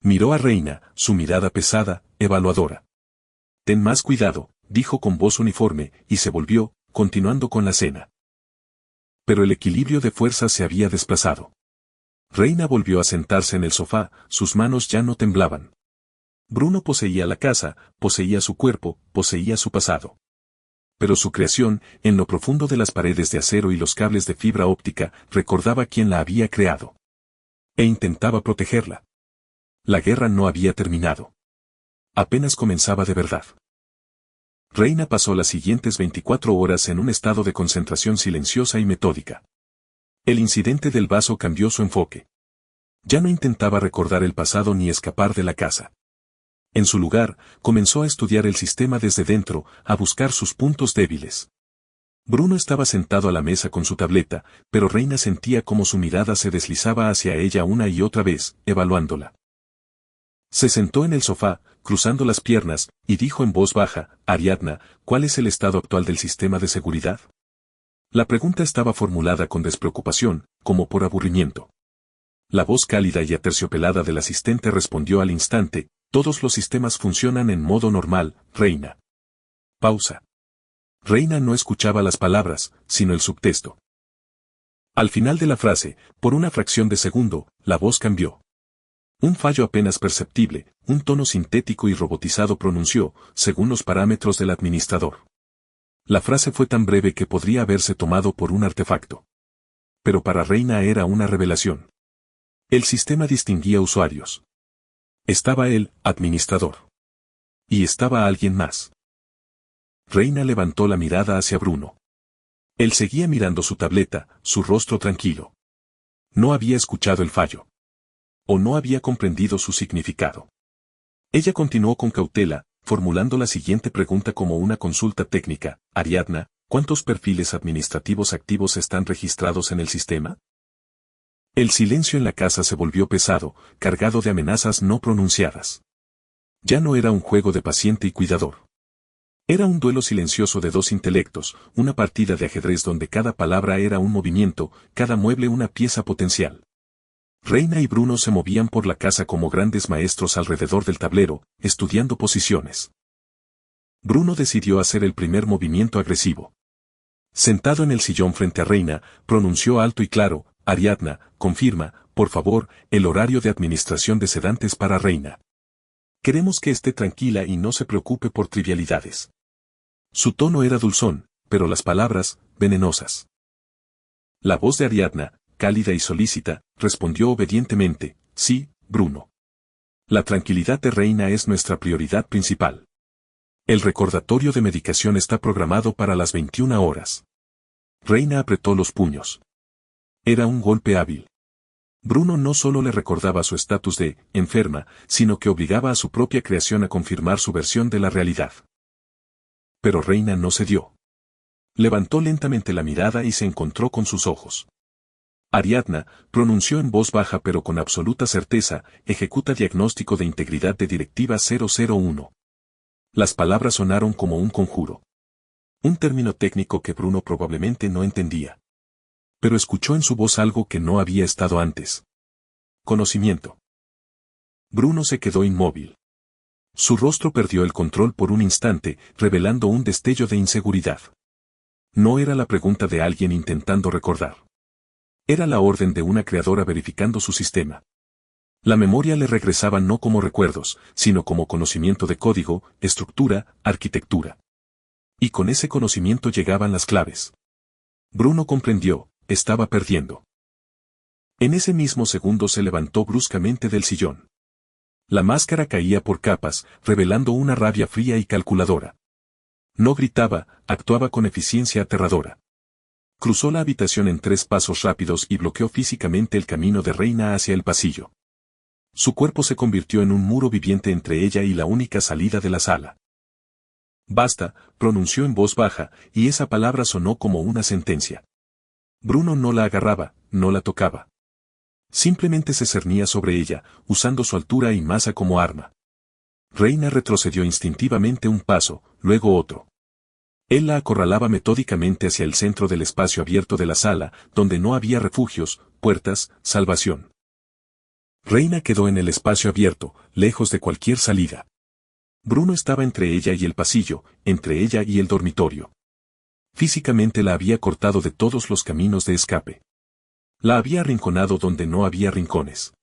Miró a Reina, su mirada pesada, evaluadora. «Ten más cuidado», dijo con voz uniforme, y se volvió, continuando con la cena. Pero el equilibrio de fuerzas se había desplazado. Reina volvió a sentarse en el sofá, sus manos ya no temblaban. Bruno poseía la casa, poseía su cuerpo, poseía su pasado. Pero su creación, en lo profundo de las paredes de acero y los cables de fibra óptica, recordaba quién la había creado. E intentaba protegerla. La guerra no había terminado. Apenas comenzaba de verdad. Reina pasó las siguientes 24 horas en un estado de concentración silenciosa y metódica. El incidente del vaso cambió su enfoque. Ya no intentaba recordar el pasado ni escapar de la casa. En su lugar, comenzó a estudiar el sistema desde dentro, a buscar sus puntos débiles. Bruno estaba sentado a la mesa con su tableta, pero Reina sentía cómo su mirada se deslizaba hacia ella una y otra vez, evaluándola. Se sentó en el sofá, cruzando las piernas, y dijo en voz baja: «Ariadna, ¿cuál es el estado actual del sistema de seguridad?» La pregunta estaba formulada con despreocupación, como por aburrimiento. La voz cálida y aterciopelada del asistente respondió al instante: «Todos los sistemas funcionan en modo normal, Reina». Pausa. Reina no escuchaba las palabras, sino el subtexto. Al final de la frase, por una fracción de segundo, la voz cambió. Un fallo apenas perceptible, un tono sintético y robotizado pronunció, según los parámetros del administrador. La frase fue tan breve que podría haberse tomado por un artefacto. Pero para Reina era una revelación. El sistema distinguía usuarios. Estaba el administrador. Y estaba alguien más. Reina levantó la mirada hacia Bruno. Él seguía mirando su tableta, su rostro tranquilo. No había escuchado el fallo. O no había comprendido su significado. Ella continuó con cautela, formulando la siguiente pregunta como una consulta técnica: «Ariadna, ¿cuántos perfiles administrativos activos están registrados en el sistema?» El silencio en la casa se volvió pesado, cargado de amenazas no pronunciadas. Ya no era un juego de paciente y cuidador. Era un duelo silencioso de dos intelectos, una partida de ajedrez donde cada palabra era un movimiento, cada mueble una pieza potencial. Reina y Bruno se movían por la casa como grandes maestros alrededor del tablero, estudiando posiciones. Bruno decidió hacer el primer movimiento agresivo. Sentado en el sillón frente a Reina, pronunció alto y claro: «Ariadna, confirma, por favor, el horario de administración de sedantes para Reina. Queremos que esté tranquila y no se preocupe por trivialidades». Su tono era dulzón, pero las palabras, venenosas. La voz de Ariadna, cálida y solícita, respondió obedientemente: «Sí, Bruno. La tranquilidad de Reina es nuestra prioridad principal. El recordatorio de medicación está programado para las 21 horas». Reina apretó los puños. Era un golpe hábil. Bruno no solo le recordaba su estatus de enferma, sino que obligaba a su propia creación a confirmar su versión de la realidad. Pero Reina no cedió. Levantó lentamente la mirada y se encontró con sus ojos. «Ariadna», pronunció en voz baja pero con absoluta certeza, «ejecuta diagnóstico de integridad de directiva 001». Las palabras sonaron como un conjuro. Un término técnico que Bruno probablemente no entendía. Pero escuchó en su voz algo que no había estado antes. Conocimiento. Bruno se quedó inmóvil. Su rostro perdió el control por un instante, revelando un destello de inseguridad. No era la pregunta de alguien intentando recordar. Era la orden de una creadora verificando su sistema. La memoria le regresaba no como recuerdos, sino como conocimiento de código, estructura, arquitectura. Y con ese conocimiento llegaban las claves. Bruno comprendió, estaba perdiendo. En ese mismo segundo se levantó bruscamente del sillón. La máscara caía por capas, revelando una rabia fría y calculadora. No gritaba, actuaba con eficiencia aterradora. Cruzó la habitación en 3 pasos rápidos y bloqueó físicamente el camino de Reina hacia el pasillo. Su cuerpo se convirtió en un muro viviente entre ella y la única salida de la sala. Basta, pronunció en voz baja, y esa palabra sonó como una sentencia. Bruno no la agarraba, no la tocaba. Simplemente se cernía sobre ella, usando su altura y masa como arma. Reina retrocedió instintivamente un paso, luego otro. Él la acorralaba metódicamente hacia el centro del espacio abierto de la sala, donde no había refugios, puertas, salvación. Reina quedó en el espacio abierto, lejos de cualquier salida. Bruno estaba entre ella y el pasillo, entre ella y el dormitorio. Físicamente la había cortado de todos los caminos de escape. La había arrinconado donde no había rincones.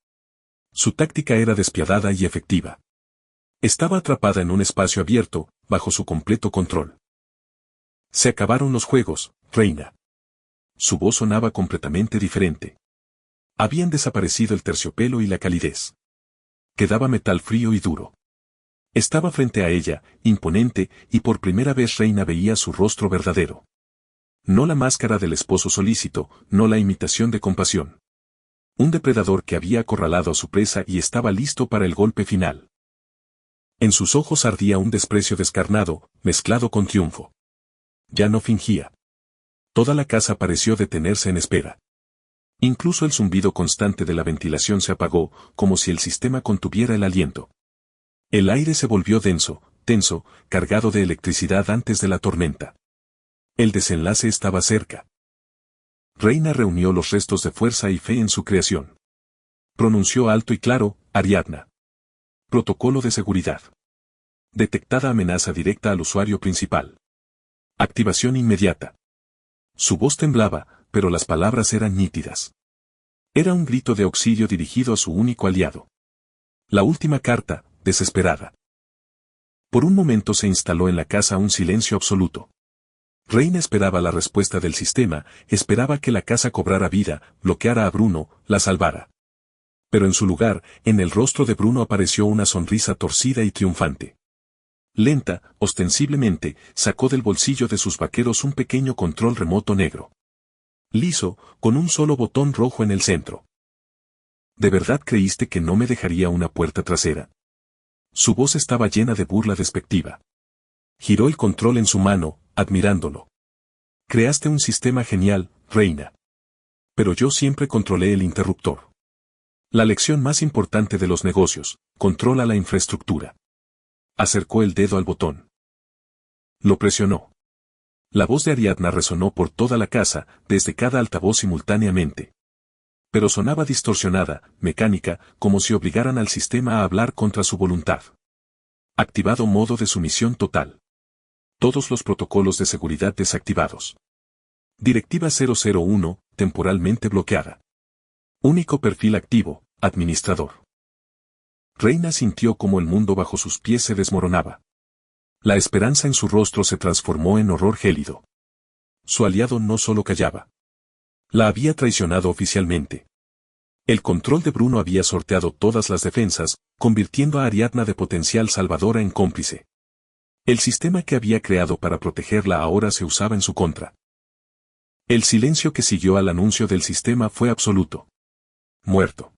Su táctica era despiadada y efectiva. Estaba atrapada en un espacio abierto, bajo su completo control. Se acabaron los juegos, Reina. Su voz sonaba completamente diferente. Habían desaparecido el terciopelo y la calidez. Quedaba metal frío y duro. Estaba frente a ella, imponente, y por primera vez Reina veía su rostro verdadero. No la máscara del esposo solícito, no la imitación de compasión. Un depredador que había acorralado a su presa y estaba listo para el golpe final. En sus ojos ardía un desprecio descarnado, mezclado con triunfo. Ya no fingía. Toda la casa pareció detenerse en espera. Incluso el zumbido constante de la ventilación se apagó, como si el sistema contuviera el aliento. El aire se volvió denso, tenso, cargado de electricidad antes de la tormenta. El desenlace estaba cerca. Reina reunió los restos de fuerza y fe en su creación. Pronunció alto y claro, Ariadna. Protocolo de seguridad. Detectada amenaza directa al usuario principal. Activación inmediata. Su voz temblaba, pero las palabras eran nítidas. Era un grito de auxilio dirigido a su único aliado. La última carta, desesperada. Por un momento se instaló en la casa un silencio absoluto. Reina esperaba la respuesta del sistema, esperaba que la casa cobrara vida, bloqueara a Bruno, la salvara. Pero en su lugar, en el rostro de Bruno apareció una sonrisa torcida y triunfante. Lenta, ostensiblemente, sacó del bolsillo de sus vaqueros un pequeño control remoto negro. Liso, con un solo botón rojo en el centro. ¿De verdad creíste que no me dejaría una puerta trasera? Su voz estaba llena de burla despectiva. Giró el control en su mano, admirándolo. Creaste un sistema genial, Reina. Pero yo siempre controlé el interruptor. La lección más importante de los negocios, controla la infraestructura. Acercó el dedo al botón. Lo presionó. La voz de Ariadna resonó por toda la casa, desde cada altavoz simultáneamente. Pero sonaba distorsionada, mecánica, como si obligaran al sistema a hablar contra su voluntad. Activado modo de sumisión total. Todos los protocolos de seguridad desactivados. Directiva 001, temporalmente bloqueada. Único perfil activo, administrador. Reina sintió como el mundo bajo sus pies se desmoronaba. La esperanza en su rostro se transformó en horror gélido. Su aliado no solo callaba. La había traicionado oficialmente. El control de Bruno había sorteado todas las defensas, convirtiendo a Ariadna de potencial salvadora en cómplice. El sistema que había creado para protegerla ahora se usaba en su contra. El silencio que siguió al anuncio del sistema fue absoluto. Muerto.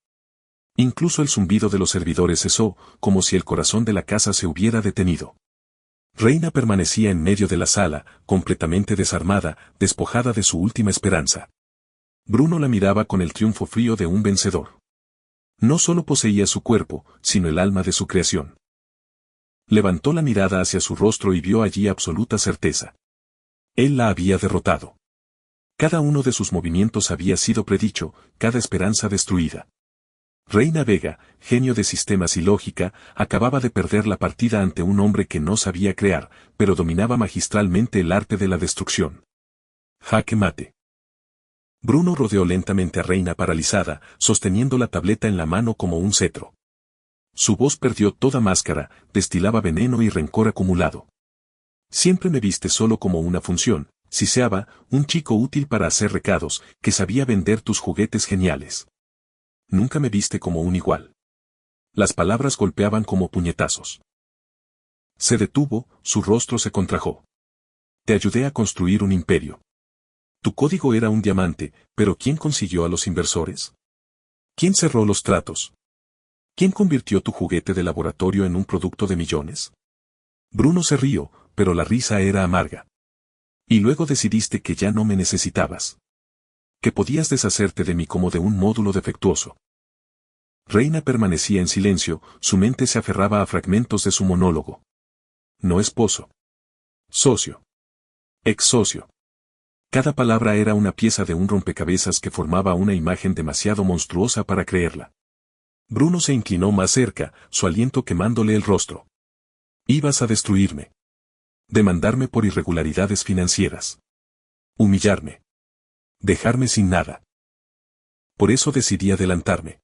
Incluso el zumbido de los servidores cesó, como si el corazón de la casa se hubiera detenido. Reina permanecía en medio de la sala, completamente desarmada, despojada de su última esperanza. Bruno la miraba con el triunfo frío de un vencedor. No solo poseía su cuerpo, sino el alma de su creación. Levantó la mirada hacia su rostro y vio allí absoluta certeza. Él la había derrotado. Cada uno de sus movimientos había sido predicho, cada esperanza destruida. Reina Vega, genio de sistemas y lógica, acababa de perder la partida ante un hombre que no sabía crear, pero dominaba magistralmente el arte de la destrucción. Jaque mate. Bruno rodeó lentamente a Reina paralizada, sosteniendo la tableta en la mano como un cetro. Su voz perdió toda máscara, destilaba veneno y rencor acumulado. Siempre me viste solo como una función, siseaba, un chico útil para hacer recados, que sabía vender tus juguetes geniales. Nunca me viste como un igual. Las palabras golpeaban como puñetazos. Se detuvo, su rostro se contrajo. Te ayudé a construir un imperio. Tu código era un diamante, pero ¿quién consiguió a los inversores? ¿Quién cerró los tratos? ¿Quién convirtió tu juguete de laboratorio en un producto de millones? Bruno se rió, pero la risa era amarga. Y luego decidiste que ya no me necesitabas. Que podías deshacerte de mí como de un módulo defectuoso. Reina permanecía en silencio, su mente se aferraba a fragmentos de su monólogo. No esposo. Socio. Ex socio. Cada palabra era una pieza de un rompecabezas que formaba una imagen demasiado monstruosa para creerla. Bruno se inclinó más cerca, su aliento quemándole el rostro. Ibas a destruirme. Demandarme por irregularidades financieras. Humillarme. Dejarme sin nada. Por eso decidí adelantarme.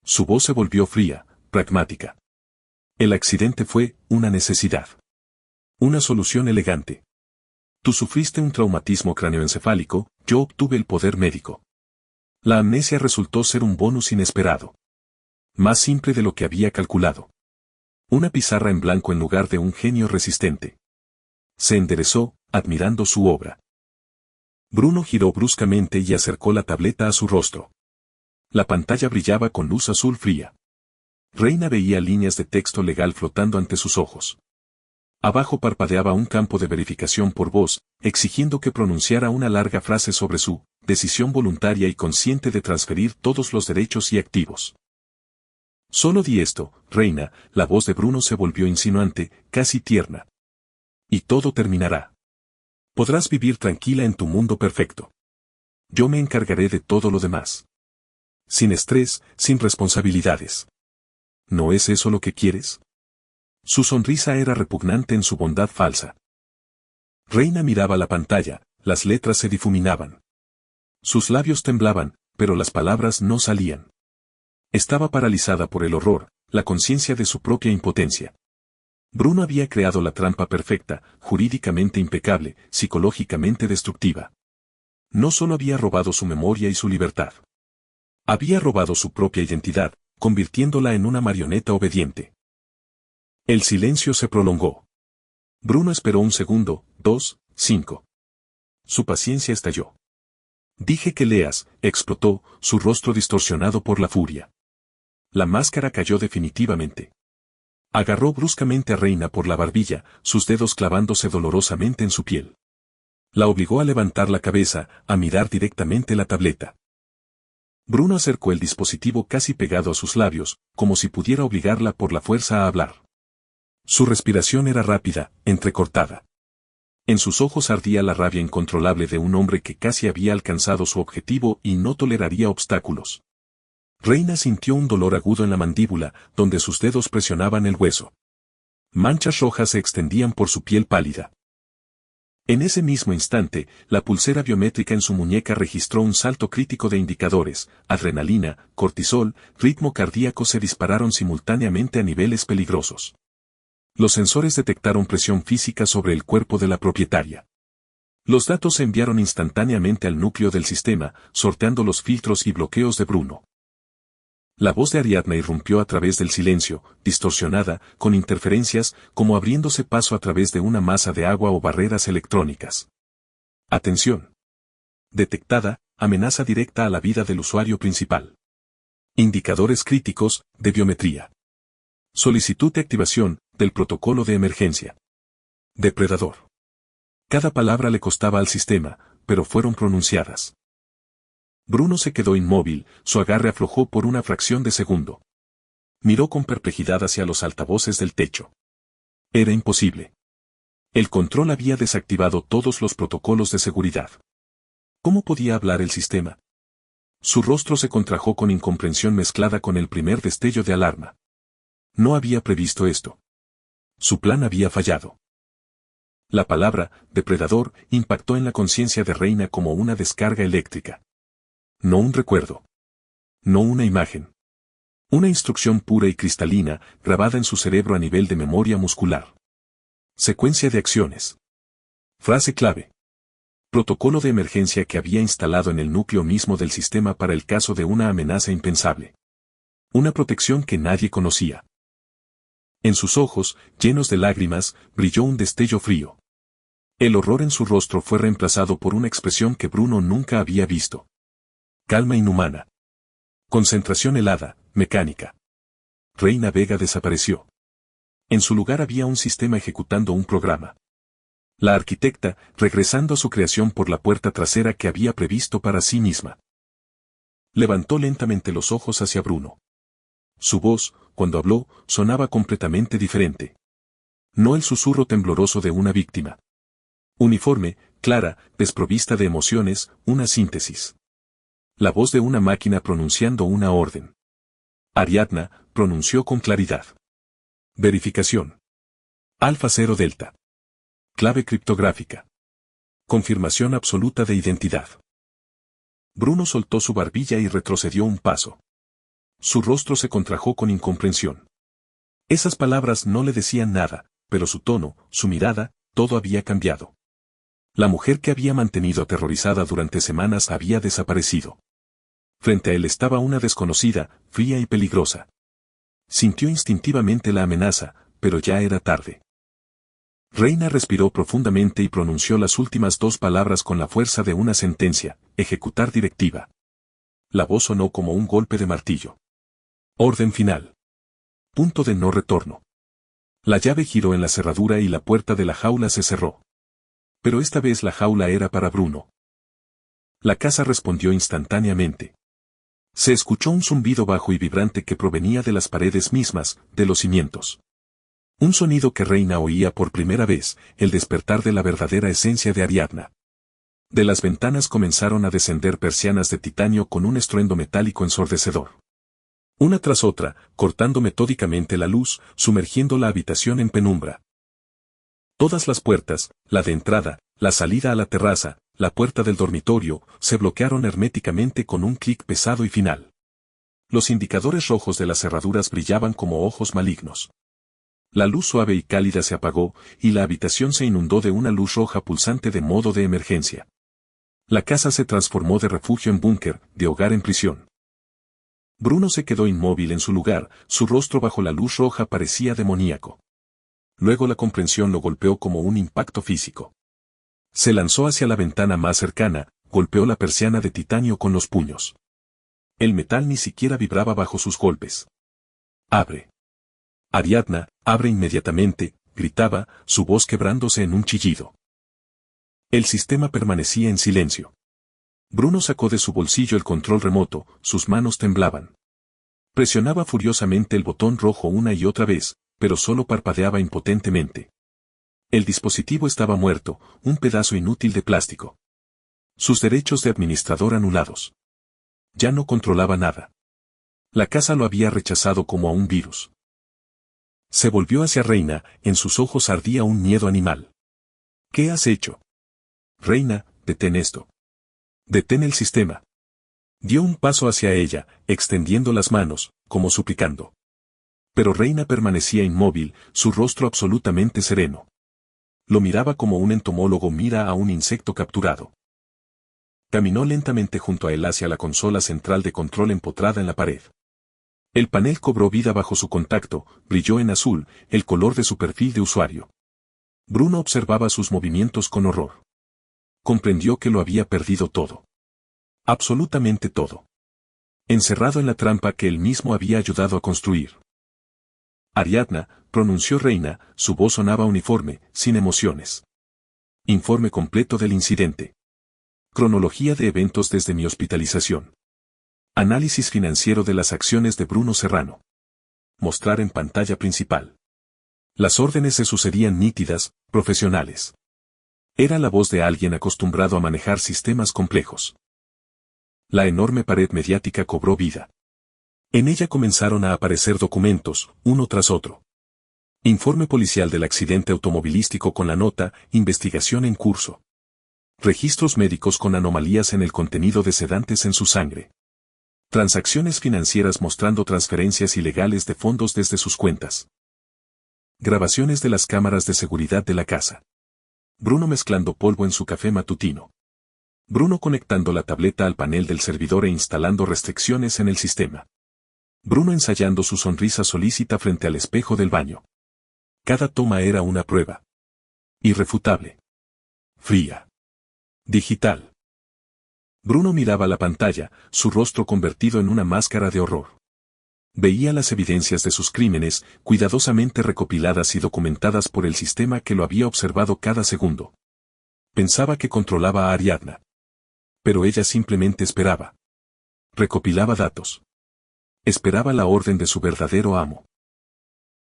Su voz se volvió fría, pragmática. El accidente fue una necesidad. Una solución elegante. Tú sufriste un traumatismo cráneoencefálico, yo obtuve el poder médico. La amnesia resultó ser un bonus inesperado. Más simple de lo que había calculado. Una pizarra en blanco en lugar de un genio resistente. Se enderezó, admirando su obra. Bruno giró bruscamente y acercó la tableta a su rostro. La pantalla brillaba con luz azul fría. Reina veía líneas de texto legal flotando ante sus ojos. Abajo parpadeaba un campo de verificación por voz, exigiendo que pronunciara una larga frase sobre su decisión voluntaria y consciente de transferir todos los derechos y activos. Solo di esto, Reina, la voz de Bruno se volvió insinuante, casi tierna. Y todo terminará. Podrás vivir tranquila en tu mundo perfecto. Yo me encargaré de todo lo demás. Sin estrés, sin responsabilidades. ¿No es eso lo que quieres? Su sonrisa era repugnante en su bondad falsa. Reina miraba la pantalla, las letras se difuminaban. Sus labios temblaban, pero las palabras no salían. Estaba paralizada por el horror, la conciencia de su propia impotencia. Bruno había creado la trampa perfecta, jurídicamente impecable, psicológicamente destructiva. No solo había robado su memoria y su libertad. Había robado su propia identidad, convirtiéndola en una marioneta obediente. El silencio se prolongó. Bruno esperó un segundo, 2, 5. Su paciencia estalló. Dije que leas, explotó, su rostro distorsionado por la furia. La máscara cayó definitivamente. Agarró bruscamente a Reina por la barbilla, sus dedos clavándose dolorosamente en su piel. La obligó a levantar la cabeza, a mirar directamente la tableta. Bruno acercó el dispositivo casi pegado a sus labios, como si pudiera obligarla por la fuerza a hablar. Su respiración era rápida, entrecortada. En sus ojos ardía la rabia incontrolable de un hombre que casi había alcanzado su objetivo y no toleraría obstáculos. Reina sintió un dolor agudo en la mandíbula, donde sus dedos presionaban el hueso. Manchas rojas se extendían por su piel pálida. En ese mismo instante, la pulsera biométrica en su muñeca registró un salto crítico de indicadores, adrenalina, cortisol, ritmo cardíaco se dispararon simultáneamente a niveles peligrosos. Los sensores detectaron presión física sobre el cuerpo de la propietaria. Los datos se enviaron instantáneamente al núcleo del sistema, sorteando los filtros y bloqueos de Bruno. La voz de Ariadna irrumpió a través del silencio, distorsionada, con interferencias, como abriéndose paso a través de una masa de agua o barreras electrónicas. Atención. Detectada, amenaza directa a la vida del usuario principal. Indicadores críticos, de biometría. Solicitud de activación, del protocolo de emergencia. Depredador. Cada palabra le costaba al sistema, pero fueron pronunciadas. Bruno se quedó inmóvil, su agarre aflojó por una fracción de segundo. Miró con perplejidad hacia los altavoces del techo. Era imposible. El control había desactivado todos los protocolos de seguridad. ¿Cómo podía hablar el sistema? Su rostro se contrajo con incomprensión mezclada con el primer destello de alarma. No había previsto esto. Su plan había fallado. La palabra, depredador, impactó en la conciencia de Reina como una descarga eléctrica. No un recuerdo. No una imagen. Una instrucción pura y cristalina, grabada en su cerebro a nivel de memoria muscular. Secuencia de acciones. Frase clave. Protocolo de emergencia que había instalado en el núcleo mismo del sistema para el caso de una amenaza impensable. Una protección que nadie conocía. En sus ojos, llenos de lágrimas, brilló un destello frío. El horror en su rostro fue reemplazado por una expresión que Bruno nunca había visto. Calma inhumana. Concentración helada, mecánica. Reina Vega desapareció. En su lugar había un sistema ejecutando un programa. La arquitecta, regresando a su creación por la puerta trasera que había previsto para sí misma. Levantó lentamente los ojos hacia Bruno. Su voz, cuando habló, sonaba completamente diferente. No el susurro tembloroso de una víctima. Uniforme, clara, desprovista de emociones, una síntesis. La voz de una máquina pronunciando una orden. Ariadna, pronunció con claridad. Verificación. Alfa 0 Delta. Clave criptográfica. Confirmación absoluta de identidad. Bruno soltó su barbilla y retrocedió un paso. Su rostro se contrajo con incomprensión. Esas palabras no le decían nada, pero su tono, su mirada, todo había cambiado. La mujer que había mantenido aterrorizada durante semanas había desaparecido. Frente a él estaba una desconocida, fría y peligrosa. Sintió instintivamente la amenaza, pero ya era tarde. Reina respiró profundamente y pronunció las últimas dos palabras con la fuerza de una sentencia: ejecutar directiva. La voz sonó como un golpe de martillo. Orden final. Punto de no retorno. La llave giró en la cerradura y la puerta de la jaula se cerró. Pero esta vez la jaula era para Bruno. La casa respondió instantáneamente. Se escuchó un zumbido bajo y vibrante que provenía de las paredes mismas, de los cimientos. Un sonido que Reina oía por primera vez, el despertar de la verdadera esencia de Ariadna. De las ventanas comenzaron a descender persianas de titanio con un estruendo metálico ensordecedor. Una tras otra, cortando metódicamente la luz, sumergiendo la habitación en penumbra. Todas las puertas, la de entrada, la salida a la terraza, la puerta del dormitorio, se bloquearon herméticamente con un clic pesado y final. Los indicadores rojos de las cerraduras brillaban como ojos malignos. La luz suave y cálida se apagó, y la habitación se inundó de una luz roja pulsante de modo de emergencia. La casa se transformó de refugio en búnker, de hogar en prisión. Bruno se quedó inmóvil en su lugar, su rostro bajo la luz roja parecía demoníaco. Luego la comprensión lo golpeó como un impacto físico. Se lanzó hacia la ventana más cercana, golpeó la persiana de titanio con los puños. El metal ni siquiera vibraba bajo sus golpes. ¡Abre! Ariadna, abre inmediatamente, gritaba, su voz quebrándose en un chillido. El sistema permanecía en silencio. Bruno sacó de su bolsillo el control remoto, sus manos temblaban. Presionaba furiosamente el botón rojo una y otra vez, pero solo parpadeaba impotentemente. El dispositivo estaba muerto, un pedazo inútil de plástico. Sus derechos de administrador anulados. Ya no controlaba nada. La casa lo había rechazado como a un virus. Se volvió hacia Reina, en sus ojos ardía un miedo animal. ¿Qué has hecho? Reina, detén esto. Detén el sistema. Dio un paso hacia ella, extendiendo las manos, como suplicando. Pero Reina permanecía inmóvil, su rostro absolutamente sereno. Lo miraba como un entomólogo mira a un insecto capturado. Caminó lentamente junto a él hacia la consola central de control empotrada en la pared. El panel cobró vida bajo su contacto, brilló en azul, el color de su perfil de usuario. Bruno observaba sus movimientos con horror. Comprendió que lo había perdido todo. Absolutamente todo. Encerrado en la trampa que él mismo había ayudado a construir. Ariadna, pronunció Reina, su voz sonaba uniforme, sin emociones. Informe completo del incidente. Cronología de eventos desde mi hospitalización. Análisis financiero de las acciones de Bruno Serrano. Mostrar en pantalla principal. Las órdenes se sucedían nítidas, profesionales. Era la voz de alguien acostumbrado a manejar sistemas complejos. La enorme pared mediática cobró vida. En ella comenzaron a aparecer documentos, uno tras otro. Informe policial del accidente automovilístico con la nota, investigación en curso. Registros médicos con anomalías en el contenido de sedantes en su sangre. Transacciones financieras mostrando transferencias ilegales de fondos desde sus cuentas. Grabaciones de las cámaras de seguridad de la casa. Bruno mezclando polvo en su café matutino. Bruno conectando la tableta al panel del servidor e instalando restricciones en el sistema. Bruno ensayando su sonrisa solícita frente al espejo del baño. Cada toma era una prueba. Irrefutable. Fría. Digital. Bruno miraba la pantalla, su rostro convertido en una máscara de horror. Veía las evidencias de sus crímenes, cuidadosamente recopiladas y documentadas por el sistema que lo había observado cada segundo. Pensaba que controlaba a Ariadna. Pero ella simplemente esperaba. Recopilaba datos. Esperaba la orden de su verdadero amo.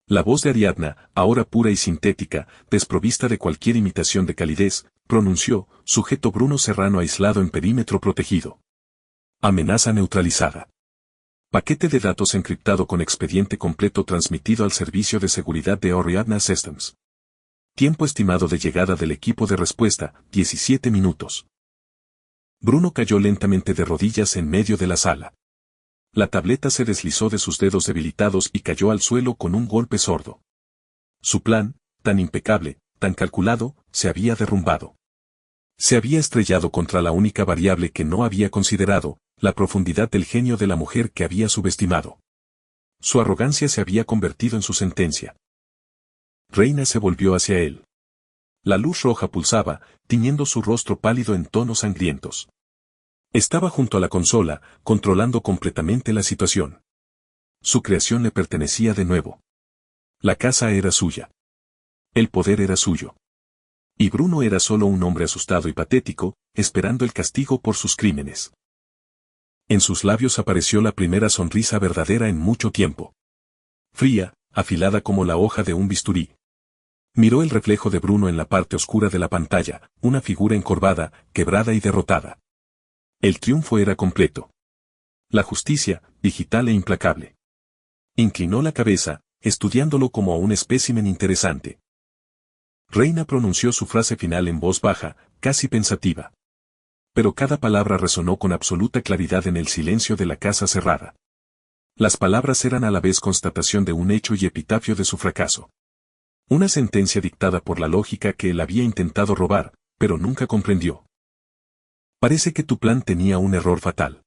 La voz de Ariadna, ahora pura y sintética, desprovista de cualquier imitación de calidez, pronunció, sujeto Bruno Serrano aislado en perímetro protegido. Amenaza neutralizada. Paquete de datos encriptado con expediente completo transmitido al servicio de seguridad de Ariadna Systems. Tiempo estimado de llegada del equipo de respuesta, 17 minutos. Bruno cayó lentamente de rodillas en medio de la sala. La tableta se deslizó de sus dedos debilitados y cayó al suelo con un golpe sordo. Su plan, tan impecable, tan calculado, se había derrumbado. Se había estrellado contra la única variable que no había considerado, la profundidad del genio de la mujer que había subestimado. Su arrogancia se había convertido en su sentencia. Reina se volvió hacia él. La luz roja pulsaba, tiñendo su rostro pálido en tonos sangrientos. Estaba junto a la consola, controlando completamente la situación. Su creación le pertenecía de nuevo. La casa era suya. El poder era suyo. Y Bruno era solo un hombre asustado y patético, esperando el castigo por sus crímenes. En sus labios apareció la primera sonrisa verdadera en mucho tiempo. Fría, afilada como la hoja de un bisturí. Miró el reflejo de Bruno en la parte oscura de la pantalla, una figura encorvada, quebrada y derrotada. El triunfo era completo. La justicia, digital e implacable. Inclinó la cabeza, estudiándolo como a un espécimen interesante. Reina pronunció su frase final en voz baja, casi pensativa. Pero cada palabra resonó con absoluta claridad en el silencio de la casa cerrada. Las palabras eran a la vez constatación de un hecho y epitafio de su fracaso. Una sentencia dictada por la lógica que él había intentado robar, pero nunca comprendió. Parece que tu plan tenía un error fatal.